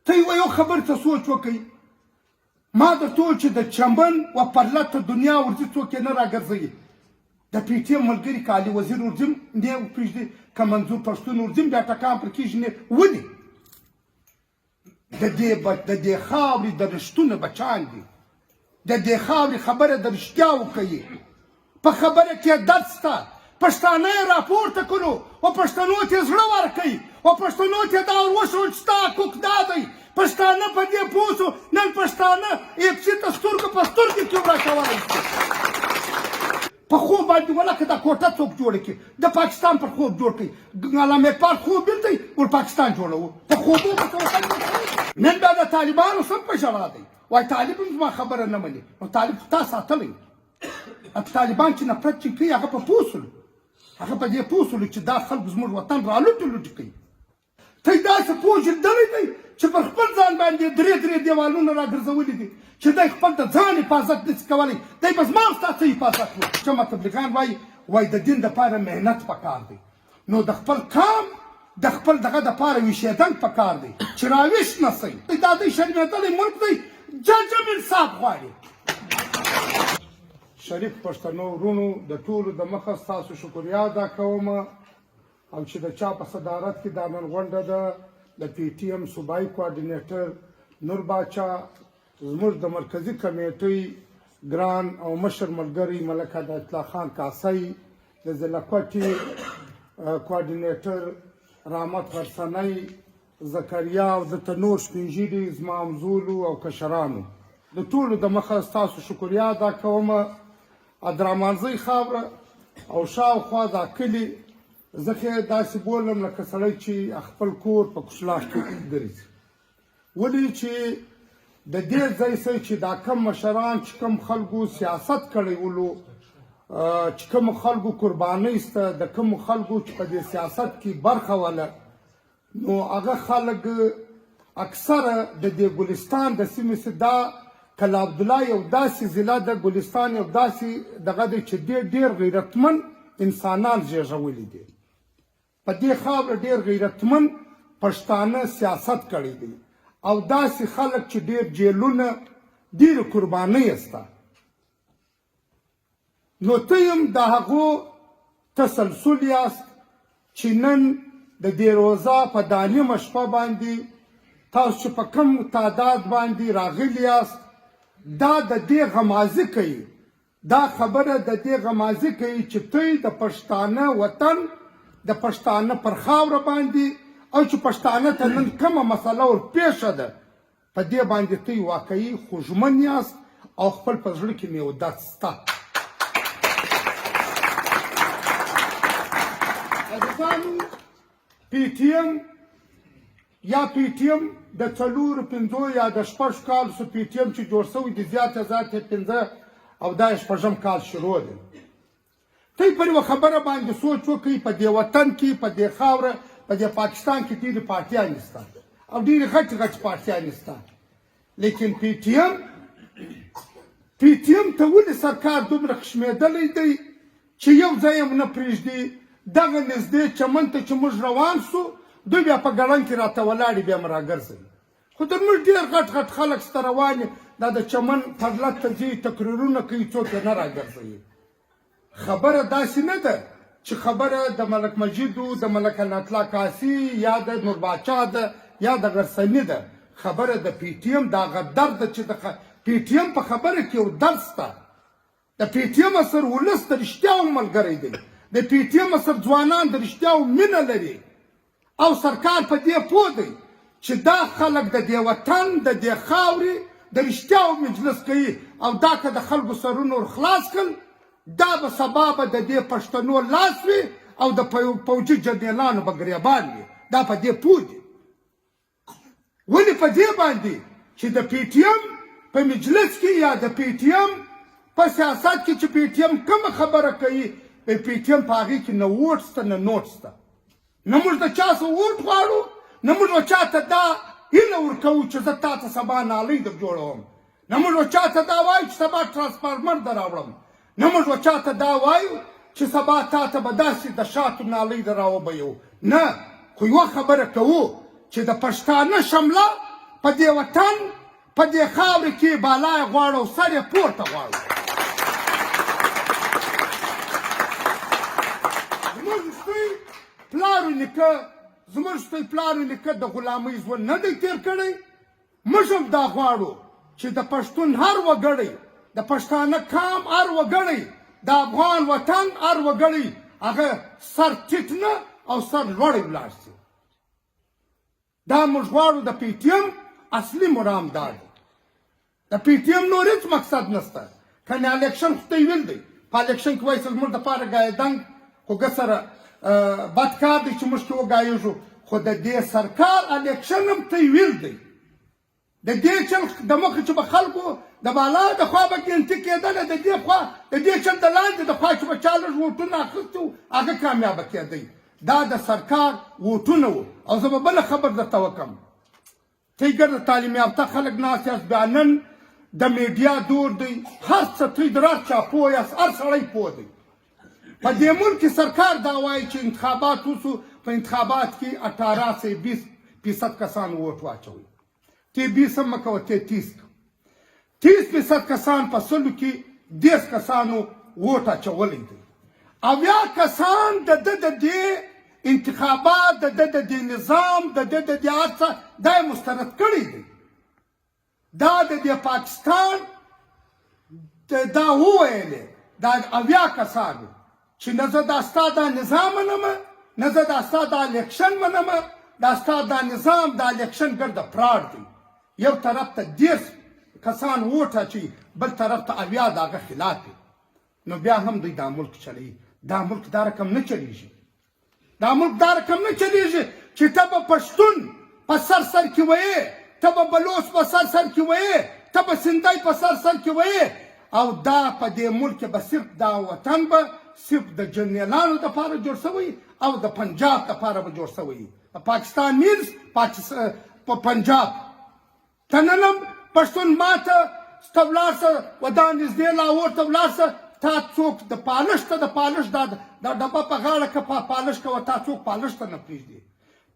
ته یو خبر ته سوچ وکړئ ما درته وویل چې د چمن و پرلته دنیا ورځي څوک یې نه راګرځوي د پی ټي ایم ملګري که علي وزیر ورځم نه پرېږدي که منظور پښتون ورځم بیا ټکان پر کېږي نه ولې د دې خاورې د رښتونه بچان دي د دې خاورې خبره د رښتیا وکوي په خبره کې درد شته پښتانه یې راپورته کړو او پښتنو ته یې زړه ورکوي او پښتنو ته یې دا ور وښود چې ستا حقوق دا دی پښتانه په دې پوه شو نن پښتانه اپسي ته سترګو په سترګو کې ورکولی شي په خوب باندې ولکه دا کوټه څوک جوړه کړي د پاکستان پر خوب جوړ کړي علامه اقبال خوب دلته ور پاکستان جوړوو په خوبو به نن بیا د طالبانو سم په ژړا دی وایي طالب هم زما خبره نه مني نو طالب تا ساتلی طالبان چې نفرت چې کوي هغه په پوه شولو هغه په دې پوه شولو چې دا خلک زموږ وطن رالوټې لوټې کوي ته یې داسې پوجېدلی دی چې پر خپل ځان باندې درې دیوالونه راګرځولي دي چې دی خپل د ځان حفاظت نشي کولی دی به زما او ستا څه حفاظت وکړي چمه تبلیغان وایي د دین دپاره محنت پکار دی نو د خپل قام د خپل دغه دپاره ویښېدل پکار دی چې راویښ نه شئ دا دی شرمېدلی ملک دی جج هم انصاف غواړي شریف پښتنو ورونو د ټولو د مخه ستاسو شکریا ادا کوم او چې د چا په صدارت کې دا نن غونډه ده د پی ټي ایم صوبایي کوارډینیټر نور باچا زموږ د مرکزي کمیټۍ ګران او مشر ملګری ملک هدایت الله خان کاسۍ د ضلع کوټي کوارډینیټر رحمت غرسنی زکریا او دلته نور سپین ږیري زما همزولو او کشرانو د ټولو د مخه ستاسو شکریا ادا کوم ادرامانزۍ خاوره او شاوخوا دا کلي زه خو داسې بولم لکه سړی چې خپل کور په کوچلاش کې ګرځي ولې چې د دې ځای سره چې دا کم مشران چې کم خلکو سیاست کړی ولو چې کوم خلکو قربانۍ سته د کوم خلکو چې په دې سیاست کې برخه وله نو هغه خلک اکثره د دې ګلستان د سیمې څخه دا کلا عبدالله یو داسې ضلع د ګلستان یو داسې دغه دی چې ډېر غیرتمن انسانان زیږولي دي په دې خاوره ډېر غیرتمن پښتانه سیاست کړی دی او داسې خلک چې ډېر جیلونه ډېرې قربانۍ سته نو ته هم د هغو تسلسل یاست چې نن د دې روزه په دا نیمه شپه باندې تاسو چې په کم تعداد باندې راغلي یاست دا د دې غمازي کوي دا خبره د دې غمازي کوي چې ته د پښتانه وطن د پښتانه پر خاوره باندې او چې پښتانه ته نن کومه مسله ورپېښه ده په دې باندې ته واقعي خوږمن یاست او خپل په زړه کې مې یو درد شته عزیزانو پی ټي ایم یا پی ټي ایم د 4 یا د 6 کال سو پی ټي ایم چې جوړ شوی د زیاته 15 او دا 6 کال شروع دی ته پر یو خبره باندې سوچ وکړئ په دې وطن کې په دې خاوره په دې پاکستان کې ډېرې پارټیانې شته او ډېرې غټ پارټیانې شته لیکن پی ټي ایم ته ولې سرکار دومره خشمېدلی دی چې یو ځای هم نه پرېږدي دغه نږدې چمن ته چې موږ روان سو دوی بیا په ګړنګ کې راته ولاړې بیا م راګرځوي خو د موږ ډېر غټ خلک شته روان دا د چمن پرلت ته ځي تقریرونه کوي څوک یې نه راګرځوي خبره داسې نه ده چې خبره د ملک مجیدو د ملک هدایت الله کاسي یا د نور باچا ده یا د غرسني ده خبره د پی ټي ایم دا هغه درد ده چې د پی ټي ایم په خبره کې یو درد شته د پی ټي ایم اثر ولس د رښتیاو ملګری دی د پی ټي ایم اثر ځوانان د رښتیاو مینه لري او سرکار په دې پوه دی چې دا خلک د دې وطن د دې خاورې د رښتیاو مجلس کوي او دا که د خلکو سرونه ور خلاص کړل دا به سبا به د دې پښتنو لاس وي او د پوځي جنرالانو به ګریبان وي دا په دې پوه دي ولې په دې باندې چې د پی ټي ایم په مجلس کې یا د پی ټي ایم په سیاست کې چې پی ټي ایم کومه خبره کوي په پی ټي ایم په هغې کې نه ووټ شته نه نوټ شته نه موږ د چا څه ووټ غواړو نه موږ چا ته دا هیله ورکوو چې زه تا ته سبا نالۍ در جوړوم نه موږ چا ته دا وایو چې سبا ټرانسفارمر در راوړم نه موږ چا ته دا وایو چې سبا تا ته به داسې د شاتو نالۍ در راوبیو نه خو یوه خبره کوو چې د پښتانه شمله په دې وطن په دې خاورې کې بالا یې غواړو او سر یې پورته غواړو. زموږ ستوی پلارو نیکه زموږ ستوی پلارو نیکه د غلامۍ ژوند نه دی تېر کړی. موږ هم دا غواړو چې د پښتون هر وګړی د پښتانه قام هر وګړی د افغان وطن هر وګړی هغه سر ټیټ نه او سر لوړی ولاړ شي. دا موږ غواړو. د پی ټي ایم اصلي مرام دا دی. د پی ټي ایم نور هېڅ مقصد نشته. کنې الیکشن خو ته یې ویل دی په الیکشن کې وایي چې زموږ دپاره ګایدنګ خو ګه سره بد کار دی چې موږ کې وګایېږو. خو د دې سرکار الیکشن هم ته یې ویل دی. د دې چل د مخې چې به خلکو د بالا د خوا به ګنتي کېدله د دې خوا د دې چل د لاندې د خوا چې به چا لږ ووټونه اخیستي وو هغه کامیابه کېدی. دا د سرکار ووټونه وو. او زه به بله خبر درته وکړم. تی ګرده تعلیم یافته خلک ناست یاست. بیا نن د میډیا دور دی. هر څه تی در هر چا پوه یاست. هر سړی پوه دی. په دې ملک کې سرکار دا وایي چې انتخابات وسو. په انتخابات کې 18 سے 20% کسان ووټ واچوي. تی 20 مه کوه تی 30% کسان په سلو کې 10 کسانو ووټ اچولی دی. 80 کسان د دې انتخابات د دې نظام د دې هر څه دا یې مسترد کړی دی. دا د پاکستان دا وویلې دا 80 کسانو چې نه زه دا ستا دا نظام منمه نه زه دا ستا دا الیکشن منمه. دا ستا دا نظام دا الیکشن ګرده فراډ دی. یو طرف ته 10 کسان ووټ اچوي بل طرف ته 80 د هغه خلاف وي. نو بیا هم دوی دا ملک چلوي. دا ملک دا رقم نه چلیږي. دا ملک دا رقم نه چلیږي چې ته به پښتون په سر کې وایې ته به بلوچ په سر کې وایې ته به سندی په سر کې وایې. او دا په دې ملک به صرف دا وطن به صرف د جنرالانو دپاره جوړ شوی او د پنجاب دپاره به جوړ شوی. پاکستان مینز په پنجاب. ته نن هم پښتون ماته سته ولاړ شه و دا نږدې لاهور ته ولاړ شه تا څوک د پالش ته د پالش دا ډبه په غاړه که پالش کوه تا څوک پالش ته نه پرېږدي.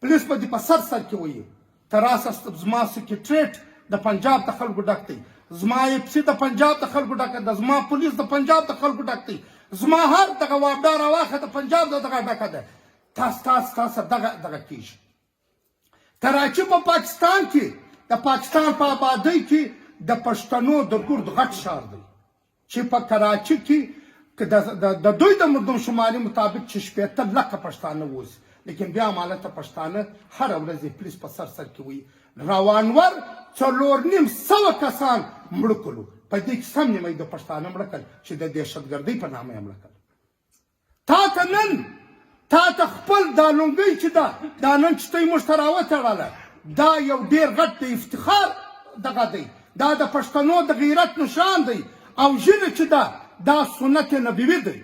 پولیس به دې په سر کې وایي. ته راسه زما سکریټریټ د پنجاب د خلکو ډک دی. زما ایپسي د پنجاب د خلکو ډک ده. زما پولیس د پنجاب د خلکو ډک دی. زما هر دغه واردار راواخه د پنجاب د دغه ډکه ده. تاسو دغه کېږي. کراچي په پاکستان کې د پاکستان په آبادۍ کې د پښتنو د ګرد غټ ښار دی چې په کراچي کې د دوی د مردمشماري مطابق چې 80 لکه پښتانه اوسي. لیکن بیا هم هلته پښتانه هره ورځ پولیس په سر کې وایي. روانور 4,500 کسان مړه کړو. په دې کې سم نیمه د پښتانه مړه کړل چې د دهشتګردۍ په نامه یې مړه کړل. تا ته خپل دا لونګۍ چې دا نن چې ته یې موږ ته راوتړله دا یو ډېر غټ د افتخار دغه دی. دا د پښتنو د غیرت نشان دی. او ژبه چې دا سنت نبوي دی.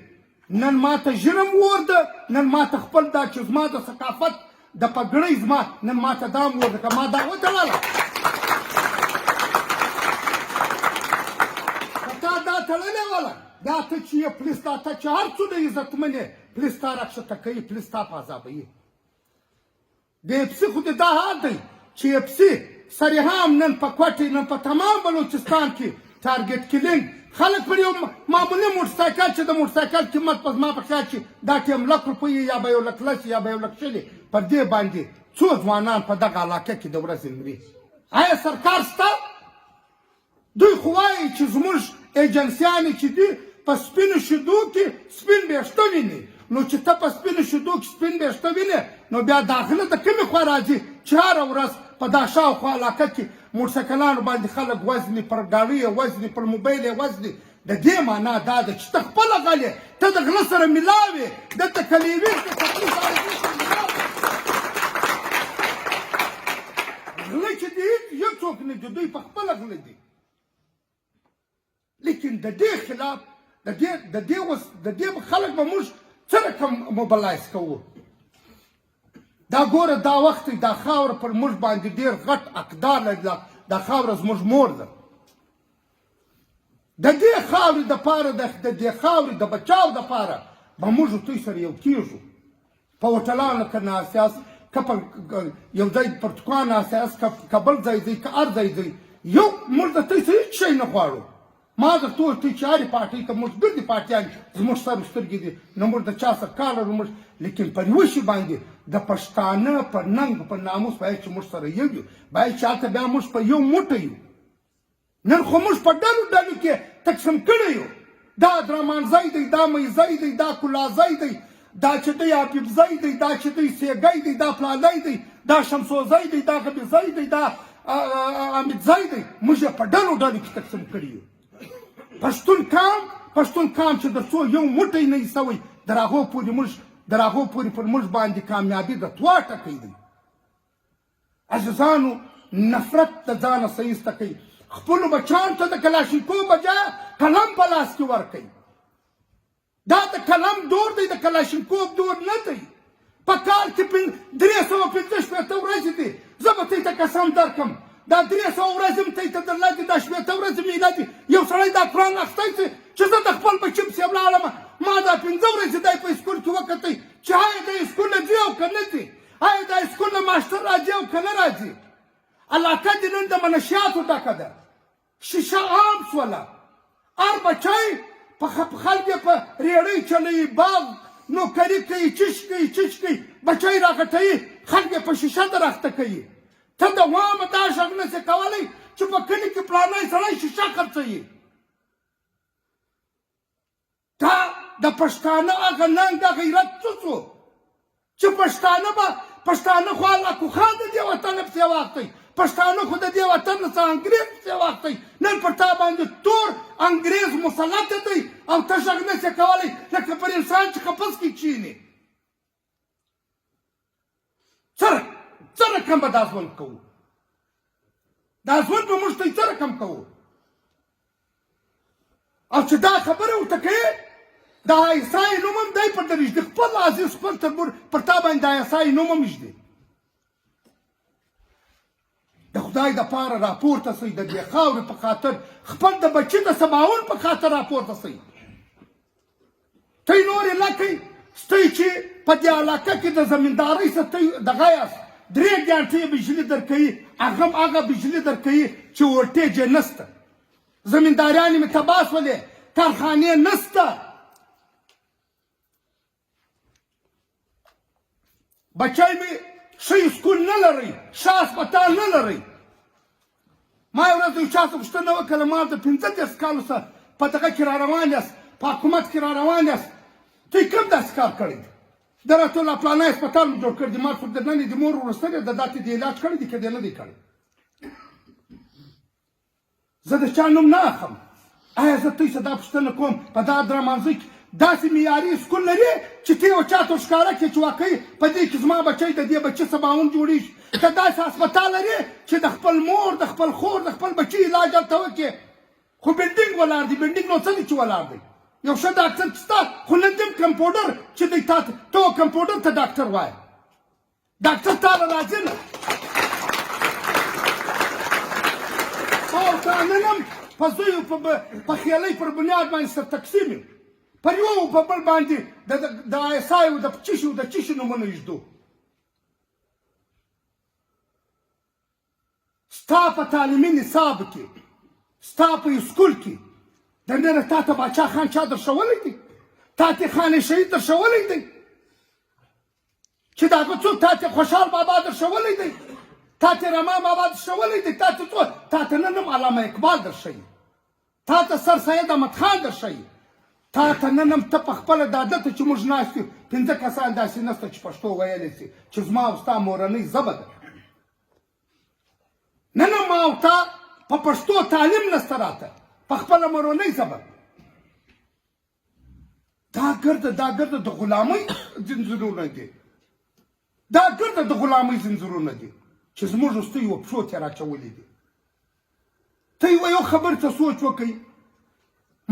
نن ماته ژرم ور ده. نن ماته خپل دا چې زما د ثقافت د پګړۍ زما نن ماته دا ور ده که ما دا وتړله. که تا دا تړلې وله دا ته چې یې پولیس ته چې هر څومره عزتمن یې پولیس تا راکښته کوي پولیس تا په عذابوي. د اپسي خو دا حال دی چې اپسي سریحام نن په کوټې نن په تمام بلوچستان کې ټارګټ کلینګ خلک پر یو معمولي موټرسایکل چې د موټرسایکل قیمت په زما په خیال چې دا ټیم 1,00,000 روپۍ یا به 1,00,000 یا به 1,00,000 پر دې باندې څو ځوانان په دغه علاقه کې د ورځې مري. آیا سرکار شته؟ دوی خو وایي چې زموږ ایجنسیانې چې دي په سپینو شیدو کې سپین ویښته ویني. نو چې ته په سپینو شیدو کې سپین ویښته وینې نو بیا داخله د کومې خوا راځي چې هره ورځ په دا شاوخوا علاقه کې موټرسایکلانو باندې خلک وزني پر ګاډۍ یې وزني پر موبایل یې وزني. د دې معنا دا ده چې ته خپله غل یې ته د غله سره ملاو یې دلته کلیوي غله چې دي یو څوک نه دي دوی په خپله غله دي. لیکن د دې خلاف د دې خلک به موږ څه رقم موبلایز کوو. دا ګوره دا وخت دا خاوره پر موږ باندې ډېر غټ اقدار لري. دا خاوره زموږ مور ده. د دې خاورې دپاره د دې خاورې د بچاو دپاره به موږ دوی سره یو کېږو. په هوټلانو کې ناست یاست که په یو ځای پرتګال اساس که بل ځای ځئ که هر ځای ځئ یو موږ د ته هېڅ شی نه غواړو ما درته وویل ته چې هرې پارټۍ ته موږ ګردې پارټیان زموږ سر و سترګې دي نه موږ د چا سره کار لرو موږ لیکن پر یوه شي باندې د پښتانه پر ننګ پر ناموس باید چې موږ سره یو یو باید چې هلته بیا موږ په یو موټی یو نن خو موږ په ډلو ډلو کې تقسیم کړی یو دا درمانځی دی دا میځی دی دا کلازی دی دا چې دی حبیبزی دی دا چې دی سیګی دی دا پلالی دی دا شمسوزی دی دا غبیزی دی دا امیدزی دی موږ یې په ډلو ډلو کې تقسیم کړي یو پښتون قام چې در څو یو موټی نه وي سوی در هغو پورې پر موږ باندې کامیابي د توا ټکی دی عزیزانو نفرت د ځانه څه ایسته کوي خپلو بچیانو ته د کلاشینکوف بجای قلم په لاس کې ورکوي دا د قلم دور دی د کلاشینکوف دور نه دی په کال کې 365 ورځې دي زه به ته ته قسم درکړم دا 300 ورځې م ته درله دي دا 80 ورځې میله دي یو سړی دا قرآن اخیستی چې زه د خپل بچي پسې ولاړم ما دا 15 ورځې دی په اسکول کې وکتی چې آیا د اسکول نه ځي او که نه ځي آیا د اسکول نه ماشټر راځي او که نه راځي علاقه دې نن د منشیاتو ډکه ده شیشه عام شوله هر بچی خلک یې په ریړۍ چلوي باغ نوکري کوي چش کوي بچی راغټوي خلک یې په شیشه درخته کوي ته دوامه دا غږ نسې کولی چې په کلي کې پلانی سړی شیشه خرڅوي دا د پښتانه هغه ننګ د غیرت څه شو چې پښتانه خو الله کوخان د دې وطن پسې واختی پښتانه خو د دې وطن څخه انګریز پسې واختی نن پر تا باندې تور انګریز مسلط دی او ته غږ نسې کولی لکه پر انسان چې قفس کې کښېني څه رقم به دا ژوند کوو دا ژوند به موږ ته څه رقم کوو او چې دا خبره ورته کوې د عیسی نوم هم دی پر در ږدي خپل عزیز خپل تربور پر تا باندې د عیسی نوم هم ږدي د خدای دپاره راپورته سئ د دې خاورې په خاطر خپل د بچي د سباون په خاطر راپورته سئ تی نورې لکئ ستئ چې په دې علاقه کې د زمیندارۍ څه تی دغه یاست 3 ګانټې بجلي درکوي هغه هم هغه بجلي درکوي چې ولټیج یې نسته زمینداریانې مې تباه شولې کارخانې نسته بچی مې ښه اسکول نه لرئ ښه هسپتال نه لرئ ما یو ورځ د یو چا څه پوښتنه وکړله ما د 15 کالو څخه په دغه کې را روان یاست په حکومت کې را روان یاست دوی کوم داسې کار کړی دی د راته الله پلانی هسپتال مو جوړ کړی دی ما څوک درنه د مور وروسته دی د داتې د علاج کړی دی که دی نه دی کړی زه د چا نوم نه اخلم آیا زه تاسو ته دا پوښتنه کوم په دا درمانځي کې داسې معیاري سکول لري چې ته یو چا ته ښکاره کړې چې واقعي په دې کې زما بچی د دې بچي سباون جوړېږي که داسې هسپتال لري چې د خپل مور د خپل خور د خپل بچي علاج هلته وکړي خو بلډینګ ولاړ دی بلډینګ نو څه دی چې ولاړ دی یو ښه ډاکټر چې ستا خو نن دې کمپاوډر چې دی تا ته کمپاوډر ته ډاکټر وایه ډاکټر تا له راځي نه او تا نن هم په زویو په خیالۍ پر بنیاد باندې سر تقسیم یم پر یو په بل باندې د عیسایو د چشي نومونه ایږدو ستا په تعلیمي نصاب کې ستا په اسکول کې دننه تا ته باچا خان چا درښولی دی تا ته خان شهید درښولی دی چې د هغه څوک تا ته خوشحال بابا درښولی دی تا ته رحمان بابا درښولی دی تا ته څوک تا ته نن هم علامه اقبال درښوي تا ته سر سید احمد خان درښوي تا ته نن هم ته په خپله د عادت چې موږ ناست یو 5 کسان داسې نسته چې پښتو ویلی شي چې زما او ستا مورنۍ ژبه ده نن هم ما او تا په پښتو تعلیم نسته راته په خپله مورنۍ ژبه دا ګرده د غلامۍ ځنځیرونه دي دا ګرده د غلامۍ ځنځیرونه دي چې زموږ وروستۍ یوه پښو ته یې راچولي دي ته یو خبر ته سوچ وکړئ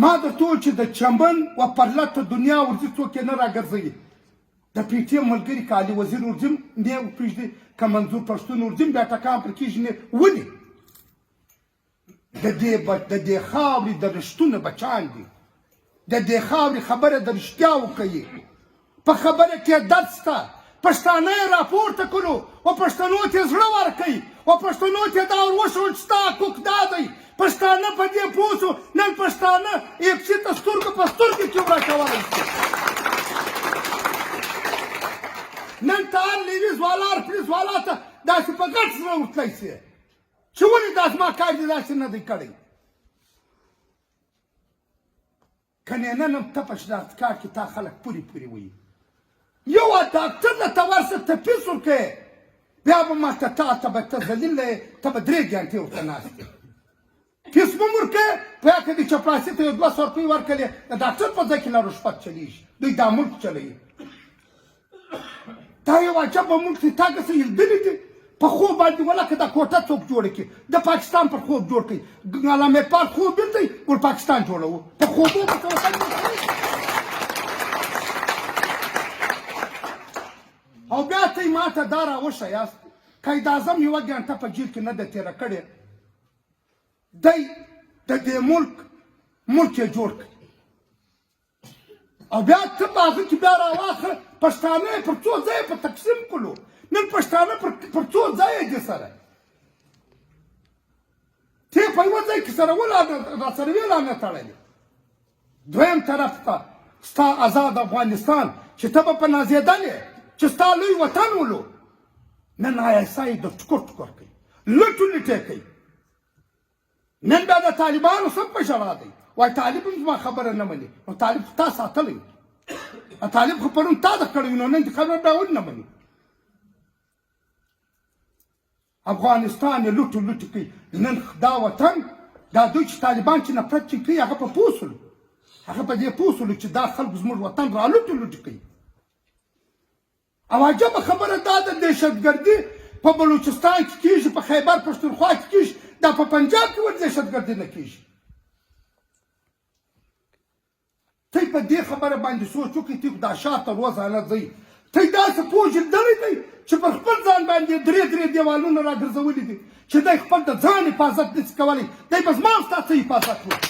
ما درته وویل چې د چمن و پرلته دنیا ورځي څوک یې نه راګرځوي د پي ټي ایم ملګري که علي وزیر ورځم نه یې پرېږدي که منظور پښتون ورځم بیا ټکان پر کېږي نه ولې د دې خاورې د رښتونه بچان دي د دې خاورې خبره د رښتیا وکوي په خبره کې درد شته پښتانه یې راپورته کړو او پښتنو ته زړه ورکوي او پښتنو ته دا ور وښود چې ستا حقوق دا دی پښتانه په دې پوه شو نن پښتانه اپسي ته سترګو په سترګو کې ورکولی شي نن ته هر لیویز والا هر پولیس والا ته داسې په ګډ زړه ورتلی شي چې ولې دا زما کار دې داسې نه دی کړی کنې نن هم ته په شناختکار کې تا خلک پورې پورې وایي یو ډاکټر له ته ورشه تپیس ورکړې بیا به ماته تا به ته ذلیل یې ته به 3 ګنټې ورته ناست یې فیس مو ورکړې په یا کې د چپړاسي ته یو 200 روپۍ ورکړې د ډاکټر په ځای کې لا رشوت چلیږي دوی دا ملک چلوي دا یو عجبه ملک دی تا که څه لیدلي دي په خوب باندې ولکه دا کوټه څوک جوړه کړي د پاکستان پر خوب جوړ کړي علامه اقبال خوب بیلتی ور پاکستان جوړوو په خوبو به ته وطن او بیا ته یې ما ته دا راوښیاست قاید اعظم یوه ګنټه په جیل کې نه ده تېره کړې دی د دې ملک یې جوړ کړي او بیا ته په هغه کې بیا راواخله پښتانه یې پر څو ځایه په تقسیم کړلو نن پښتانه پر څو ځایه دي سره ته یې په یوه ځای کې سره راسره ویې لا نه تړلې دویم طرف ته ستا آزاد افغانستان چې ته به په نازېدلې چې ستا لوی وطن ولو نن ISI د ټکر ټکر کوي لټو لټې کوي نن بیا د طالبانو سب په ژړا دی وایي طالب هم زما خبره نه مني نو طالب خو تا ساتلی طالب خو پرون تا ده کړی نو نن دې خبره بیا ولې نه مني افغانستان یې لوټو لوټو کوي نن دا وطن دا دوی چې طالبان چې نفرت چې کوي هغه په پوه شولو هغه په دې پوه شولو چې دا خلک زموږ وطن را لوټو لوټو کوي او عجبه خبره دا ده دهشتګردي په بلوچستان کې کېږي په خیبر پښتونخوا کې کېږي دا په پنجاب کې ولې دهشتګردي نه کېږي ته په دې خبره باندې سوچ وکړې ته دا شاته روزانه ځئ ته داسې پوه لیدلی دی چې پر خپل ځان باندې 3 دیوالونه راګرځولي دي چې دی خپل د ځان حفاظت نشي کولی دی به زما او ستا څه حفاظت وکړي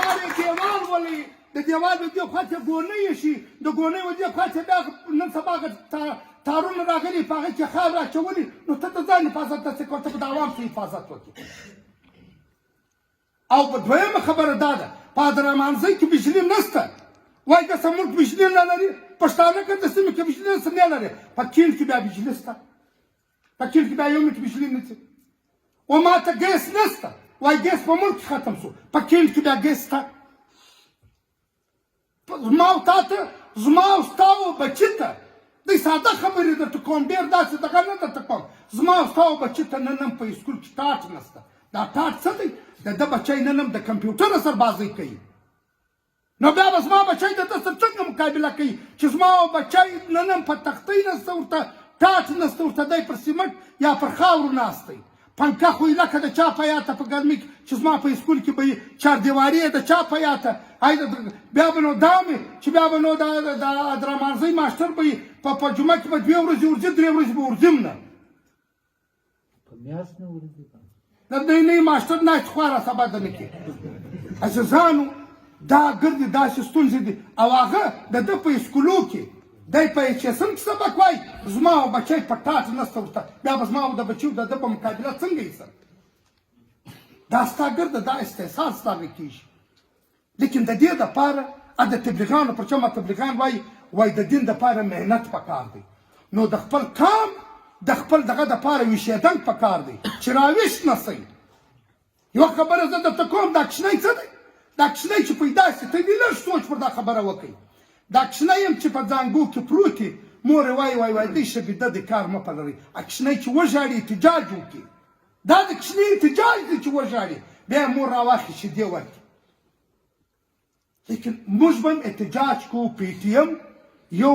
یار یې دیوال ولي د دیوال د دې خوا چې ګونۍ شي د ګونۍ و دې خوا چې بیا نن سبا تارونه راغلي په هغې کې خاوره اچولي نو ته د ځان حفاظت داسې کوه ته به د عوام څه حفاظت وکړي او په دویمه خبره دا ده په ادرمانځۍ کې بجلي نشته وایي داسې ملک بجلي نه لري پښتانه که د سیمې کې بجلي نه لري په کیڼ کې بیا بجلي شته په کیڼ کې بیا یو منټ بجلي نه شي و ما ته ګیس نشته وایي ګیس په ملک کې ختم شو په کیڼ کې بیا ګیس شته زما او تا ته زما او ستا او بچي ته دی ساده خبرې درته کوم ډېر داسې دغه نه درته کوم زما او ستا او بچي ته نن هم په اسکول کې ټاټ نشته دا ټاټ څه دی د ده بچی نن هم د کمپیوټر سره بازۍ کوي نو بیا به زما بچی د ده سره څنګه مقابله کوي چې زما او بچی نن هم په تختۍ نسته ورته ټاټ نسته ورته دی پر سیمنټ یا پر خاورو ناست دی پنکه خو یې لکه د چا په یاته په ګرمۍ کې چې زما په اسکول کې به یې چاردیواري یې د چا په یاته بیا به نو دا مې چې بیا به نو د ادرمانځۍ ماسټر به یې په جمعه کې به 2 ورځې ورځي 3 ورځې به ورځم نه د دوی نه ماسټر ناست خوا را سبا ده نه کې عزیزانو دا ګردې داسې ستونزې دي او هغه د ده په اسکولو کې دی په HSM کې سبق وایي زما او بچی په ټاټ نسته ورته بیا به زما او د بچي د ده په مقابله څنګه ایسم دا ستا ګرده دا استحصال ستا نه کېږي لیکن د دې دپاره د تبلیغانو پر چا ما تبلیغان وایي د دین دپاره محنت پکار دی نو د خپل کام د خپل دغه دپاره ویښېدل پکار دی چې راویښ نسئ یوه خبره زه درته کوم دا کشنۍ څه دی دا کشنۍ چې پیدا شي ته دې لږ سوچ پر دا خبره وکړئ دا کشنۍ هم چې په زانګو کې پروت وي مور یې وایي دی شبیده د کار مه پلرئ کشنۍ چې وژاړي احتجاج وکړي دا د کشنۍ احتجاج دی چې وژاړي بیا یې مور راواخلي شیدې ورکړي لیکن موږ به هم احتجاج کوو PTM یو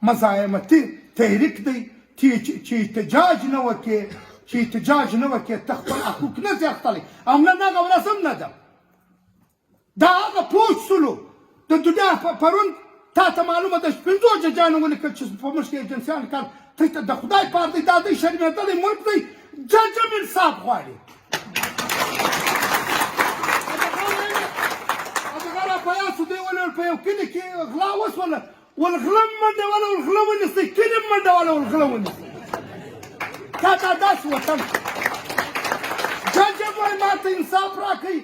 مزاحمتي تحریک دی چې احتجاج نه وکړي ته خپل حقوق نه شي اخیستلی او نن هغه ورځ هم نه ده دا هغه پوه شولو د دنیا پرون تا ته معلومه ده 5 ججانو ولیکل چې په موږ کې ایجنسیان کار ته د خدای پار دی دا دی شرمېدلی ملک دی جج هم انصاف غواړي هغه راپیاسو دی ولې په یو کلي کې غلا وشوله والغلم منډه والا والغله ونیسئ کلي منډه والا والغله ونیسئ تا دا داسې وطن جج هم وایي ما ته انصاف راکوئ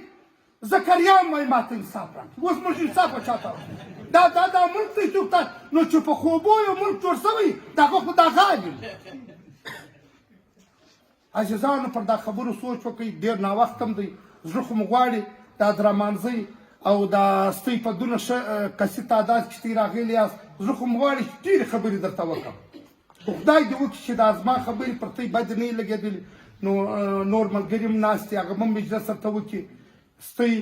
زکریا هم وایي ما ته انصاف راکوئ اوس موږ انصاف په چا ته دا ملک دی څوک نو چې په خوبو یو ملک جوړ شوی د هغه خو دا غالي عزیزانو پر دا خبرو سوچ وکړئ ډېر ناوخت هم دی زړه خو مو غواړي دا درمانځئ او دا ستئ په دونه ښه کسي تعداد کې چې راغلي یاست زړه خو مو غواړي چې ډېرې خبرې درته وکړم خو خدای دې وکړي چې دا زما خبرې پر تی بدې نه وي لګېدلې نو نور ملګري هم ناست دي هغه به هم اجازه درته وکړي ستئ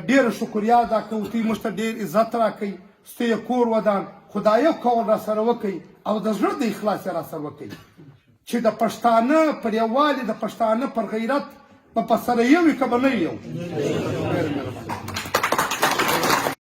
ډېره شکریا ادا کوو تی موږ ته ډېر عزت راکوئ ستئ کور ودان خدایه کول راسره وکړئ او د زړه د اخلاص یې راسره وکړئ چې د پښتانه پر یووالي د پښتانه پر غیرت به په سره یو وي که به نه یو